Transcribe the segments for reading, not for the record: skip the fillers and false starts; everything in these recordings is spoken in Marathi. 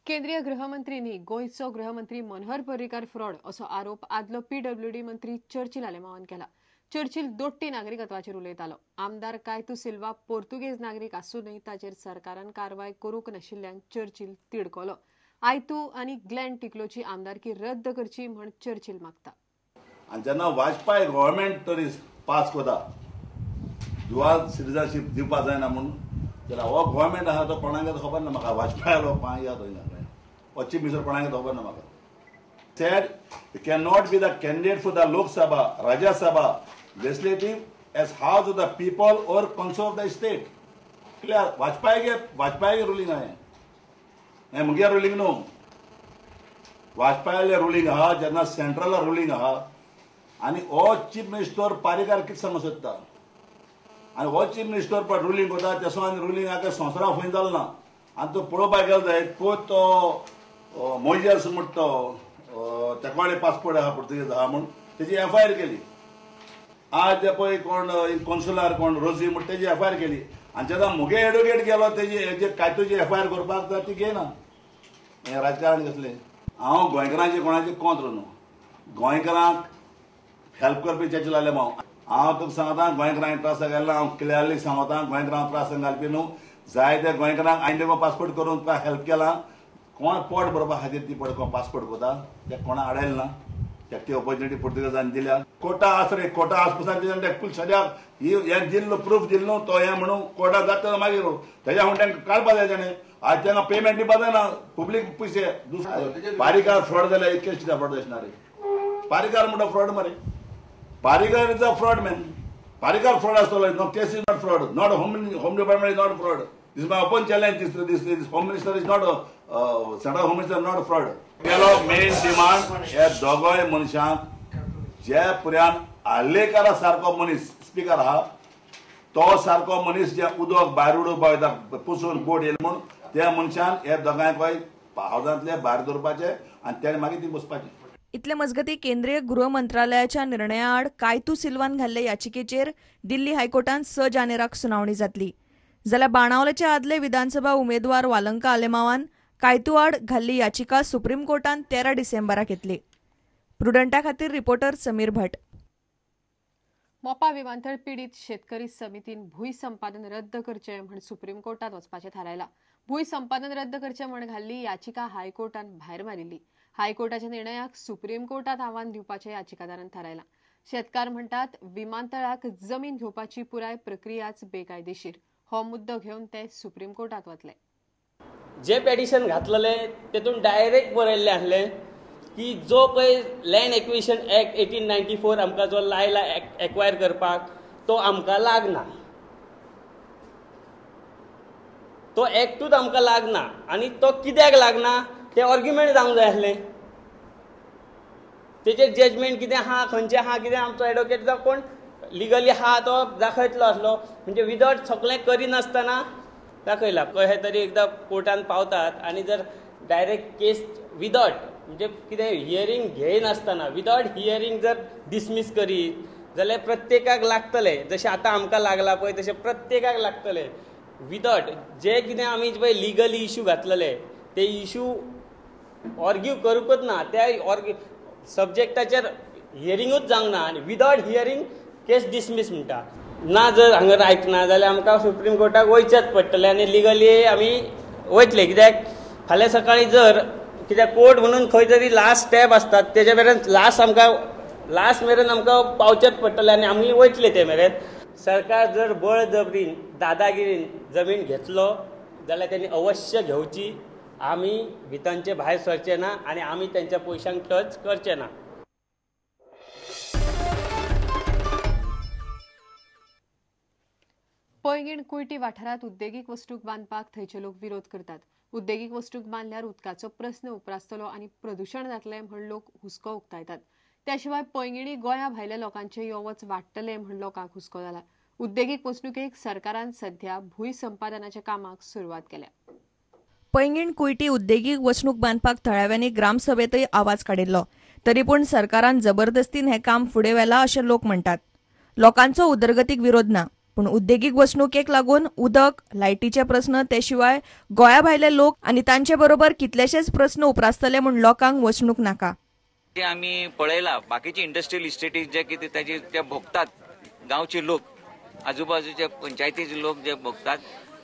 केंद्रीय गृहमंत्रींनी गोयचो गृहमंत्री मनोहर पर्रीकार फ्रॉड असो आरोप आदलो पीडब्ल्यूडी मंत्री चर्चिल आलेमावान केला। चर्चिल दोट्टी नागरिकत्वाचेर उलयतालो। आमदार कायतू सिल्वा पोर्तुगेज नागरिक आसूनय ताचेर सरकारान कारवाय करूंक नाशिल्ल्यान चर्चिल तिडकलो। आयतू आनी ग्लेन टिक्लोची आमदारकी रद्द करची म्हण चर्चिल मागता। आणि जेन्ना वाजपेयी गव्हर्नमेंट तरी पास करता दुआल सिटीजनशिप दिवपा जायना म्हणून जाल्यार हो गव्हर्नमेंट आहा तो कोणाक खबर ना म्हाका वाजपेयी पांय याद होईना पश्चिम मिनिस्टर कोणाक खबर ना म्हाका said you cannot be the candidate for the Lok Sabha, Rajya Sabha, legislative as house of the people or council of the state. Clear? Vajpayee ruling आहे हे मुगे ruling नो वाजपेयी ruling आहा जेन्ना सेंट्रल ruling आहा आणि ओ चीफ मिनिस्टर पारीकार कितें सांगू सोदता आणि हो चीफ मिनिस्टर पण रुलींग होता तेसो आनी रुलींग आतां संवसारा खंय जालो ना आनी तो पळोवपाक गेलो जायत तो मोइजेस म्हणटा तो तेकोडे पासपोर्ट आहा पुर्तुगेज आहा म्हूण तेजी एफआयआर केली। आज पळय कोण कॉन्सुलर कोण रोजी म्हूण तेजी एफआयआर केली आनी जेन्ना मुगे एडवोकेट गेलो तेजी कायतोची एफआयआर करपाक ती घेयना। हें राजकारण कसलें हांव गोंयकारांचे कोणाचे कोंत्र न्हू गोंयकारांक हेल्प करपी चर्चिल आलेमांव हांव तुका सांगता गोंयकारांक त्रासाक गेल्लो हांव क्लियरली सांगता गोंयकारांक त्रासाक घालपी न्हू जायते गोंयकारांक हांवें पासपोर्ट करून तुका हेल्प केला कोण पोट भरपा खातीर ती पळय कोण पासपोर्ट करता ते कोणा आडायले ना ताका ती ऑपॉर्च्युनिटी पुर्तुगेजांनी दिल्या कोर्टा आसरे कोर्टा आसपासून ताका फूल सद्याक हें दिल्लो प्रूफ दिल्लो तो हें म्हणून कोर्टाक जाता मागीर तेज्या म्हणून तांकां काडपा जाय ताणें आज तांकां पेमेंट दिवपा जायना पब्लीक पयशे पारीकार फ्रॉड जाल्यार एक केस फ्रॉड जायना रे पारीकार म्हणटा फ्रॉड मरे Parikar is a fraud man Parikar fraud आसतलो no case is not fraud not home department is not fraud this my open challenge this home minister is not central home minister not fraud केलो मेन डिमांड हे दोगोय मनशांक जे पुर्यान आल्लेकारा सारको मनीस स्पीकर आहा तो सारको मनीस जे उदक भायर उडोवपाक वयता पुसून बोट येयले म्हूण त्या मनशान हे दोगांयकय हावजांतले भायर दवरपाचे आनी तेणे मागीर ती बसपाची। इतले मजगती केंद्रीय गृह मंत्रालयाच्या निर्णया आड कायतू सिल्वान घाल्ले याचिकेचेर दिल्ली हायकोर्टात 6 जानेराक सुनावणी जातली। जाल्यार बाणावलेचे आदले विधानसभा उमेदवार वालंका आलेमावान कायतू आड घाल्ली याचिका सुप्रीम कोर्टान 13 डिसेंबराक घेतली। प्रुडंटा खातीर रिपोर्टर समीर भट। मोपा विमानतळ पीडित शेतकरी समितीन भूंय संपादन रद्द करचे म्हण सुप्रीम कोर्टात वचपाचें थारायला। भूंय संपादन रद्द करचे म्हण घाल्ली याचिका हायकोर्टान भायर मारिल्ली। हायकोर्टाच्या निर्णयाक सुप्रीम कोर्टात आव्हान दिवपाचे याचिकादारान थारायला। शेतकार म्हणटात विमानतळाक जमीन घेवपाची पुराय प्रक्रियाच बेकायदेशीर। हो मुद्दो घेवन ते सुप्रीम कोर्टात वतले। जे पेटिशन घातलेले तेतून डायरेक्ट बरयल्लें आसलें की जो पळय लँड एक्विजिशन एक्ट 1894 आमकां जो लायला एक्वायर करपाक तो आमकां लागना तो एक्टूच आमकां लागना आनी तो कित्याक लागना ते आर्ग्युमेंट जावंक जाय आसलें तेचेर जजमेंट कितें आहा खंयचें आहा कितें आमचो एडवोकेट जावं कोण लिगली आहा तो दाखयतलो आसलो म्हणजे विदावट सगळें करिनासतना दाखयला कशें तरी एकदां कोर्टान पावतात आनी जर डायरेक्ट केस विदावट म्हणजे कितें हियरींग घेयनासतना विदावट हियरींग जर डिसमीस करीत जाल्यार प्रत्येकाक लागतले जशें आतां आमकां लागला पळय तशें प्रत्येकाक लागतले विदावट जे कितें आमी पळय लिगली इश्यू घातलेले ते इश्यू आर्ग्यू करूंकच ना त्या सब्जेक्टाचेर हियरींगूच जावंक ना आनी विदावट हियरींग केस डिसमीस म्हणटा ना जर हांगा आयकना जाल्यार आमकां सुप्रीम कोर्टाक वयचेच पडटलें आनी लिगली आमी वयतले कित्याक फाल्यां सकाळीं जर कित्याक कोर्ट म्हणून खंय तरी लास्ट स्टेप आसतात तेजे मेरेन लास्ट मेरेन आमकां पावचेच पडटलें आनी आमी वयतले ते मेरेन। सरकार जर बळजबरीन दादागिरीन जमीन घेतलो जाल्यार तेणी अवश्य घेवची आमी भितांचे भायर सरचे ना आनी आमी तेंच्या पयशांक टच करचे ना। पैंगीण कुयटी वाठारात उद्देगीक वस्तूक बांदपाक थंयचे लोक विरोध करतात। उद्देगीक वस्तूक बांदल्यार उदकाचो प्रस्न उप्रासतलो आनी प्रदूषण जातलें म्हण लोक हुस्को उक्तायतात। त्या शिवाय पैंगीणी गोंया भायल्या लोकांचे यो वच वाडटले म्हण लोकांक हुस्को जाला। उद्देगीक वस्तुकेक सरकारान सध्या भूंय संपादनाच्या कामाक सुरवात केल्या। पैंगीण कुयटी उद्देगीक वस्तूक बांदपाक थळाव्यांनी ग्रामसभेतय आवाज काडिल्लो तरी पूण सरकारान जबरदस्तीन हें काम फुडें व्हेलां अशें लोक म्हणटात। लोकांचो उदरगतीक विरोध ना पूण उद्देगीक वसणुकेक लागून उदक, लायटीचे प्रस्न ते शिवाय गोंया भायले लोक आनी तांचे बरोबर कितलेशेच प्रस्न उप्रासतले म्हूण लोकांक वचणूक नाका. जे आम्ही पळयला बाकीचे इंडस्ट्रियल इस्टेटीज जे कितें ताचे ते भोगतात गांवचे लोक, आजूबाजूचे पंचायतीचे लोक जे भोगतात,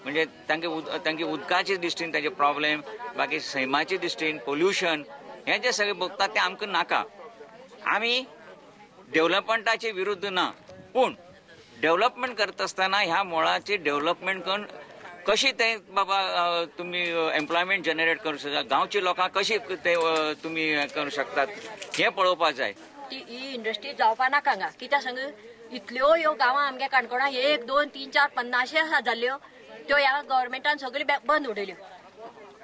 म्हणजे तांचे उदकाचे दिश्टीन ताचे प्रॉब्लेम, बाकी सैमाचे दिश्टीन पोल्युशन हे जे सगळे भोगतात ते आमकां नाका. आमी डेव्हलपमेंटाचे विरुद्ध ना, पूण डेव्हलपमेंट करता आसतना ह्या मोळाचे डेव्हलपमेंट करून कशी ते बाबा तुम्ही एम्प्लॉयमेंट जनरेट करू शकता, गांवची लोकांक कशी ते तुम्ही करू शकतात हे पळोवपाक जाय. ही इंडस्ट्री जावपा नाका हांगा, कित्याक सांग इतल्यो ह्यो गांवां आमगे काणकोणा 1, 2, 3, 4, 50 आसा जाल्ल्यो, त्यो ह्या गव्हर्मेंटान सगळी बंद उडयल्यो.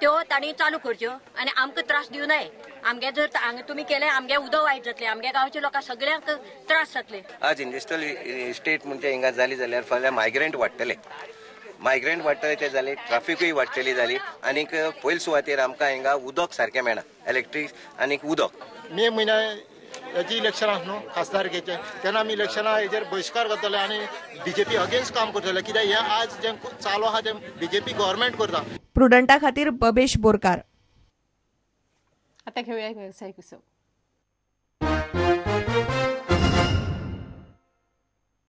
त्यो तांणी चालू करच्यो आनी आमकां त्रास दिवं न्हय. आमगे जर तुमी केले आमगे उदक वायट जातलें, आमगे गांवच्या लोकांक सगळ्यांक त्रास जातले. आज इंडस्ट्रियल इस्टेट म्हणजे हिंगा जाली जाल्यार फाल्यां मायग्रंट वाडटले ते जाले, ट्राफिकूय वाडटली जाली आनी पयले सुवातेर आमकां हिंगा उदक सारकें मेळना, इलेक्ट्रीक आनी उदक. मे म्हयन्या हेची इलेक्शन आसा न्हू खासदारकेचे, तेन्ना आमी इलेक्शना हेचेर बहिष्कार करतले आनी बीजेपी अगेन्स्ट काम करतले, कित्याक हे आज जे चालू आहा ते बीजेपी गव्हर्मेंट करता. प्रुडंटा खातीर बबेश बोरकार. आता घेऊया एक व्यावसायिक विसव.